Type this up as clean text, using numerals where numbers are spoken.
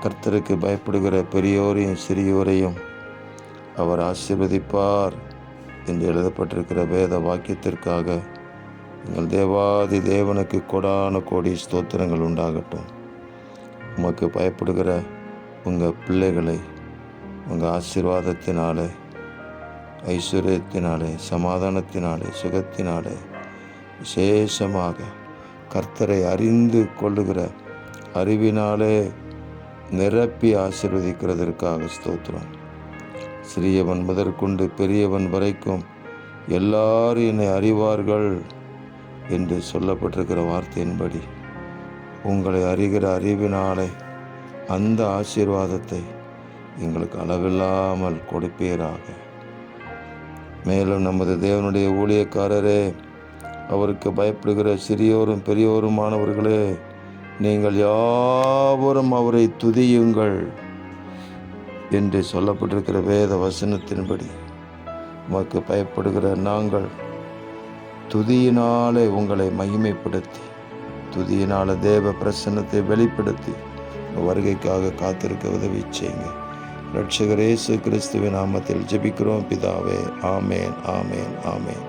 கர்த்தருக்கு பயப்படுகிற பெரியோரையும் சிறியோரையும் அவர் ஆசீர்வதிப்பார் என்று எழுதப்பட்டிருக்கிற வேத வாக்கியத்திற்காக எங்கள் தேவாதி தேவனுக்கு கொடான கோடி ஸ்தோத்திரங்கள் உண்டாகட்டும். உமக்கு பயப்படுகிற உங்கள் பிள்ளைகளை உங்கள் ஆசீர்வாதத்தினாலே, ஐஸ்வர்யத்தினாலே, சமாதானத்தினாலே, சுகத்தினாலே, விசேஷமாக கர்த்தரை அறிந்து கொள்ளுகிற அறிவினாலே நிரப்பி ஆசீர்வதிக்கிறதற்காக ஸ்தோத்திரம். சிறியவன் முதற்கொண்டு பெரியவன் வரைக்கும் எல்லாரும் என்னை அறிவார்கள் என்று சொல்லப்பட்டிருக்கிற வார்த்தையின்படி உங்களை அறிகிற அறிவினாலே அந்த ஆசீர்வாதத்தை எங்களுக்கு அளவில்லாமல் கொடுப்பீராக. மேலும் நமது தேவனுடைய ஊழியக்காரரே, அவருக்கு பயப்படுகிற சிறியோரும் பெரியோருமானவர்களே, நீங்கள் யாவரும் அவரை துதியுங்கள் என்று சொல்லப்பட்டிருக்கிற வேத வசனத்தின்படி உமக்கு பயப்படுகிற நாங்கள் துதியினாலே உங்களை மகிமைப்படுத்தி, துதியினால தேவ பிரசன்னத்தை வெளிப்படுத்தி வருகைக்காக காத்திருக்க உதவி செய்யுங்க. இரட்சகர் இயேசு கிறிஸ்துவின் நாமத்தில் ஜெபிக்கிறோம் பிதாவே. ஆமேன், ஆமேன், ஆமேன்.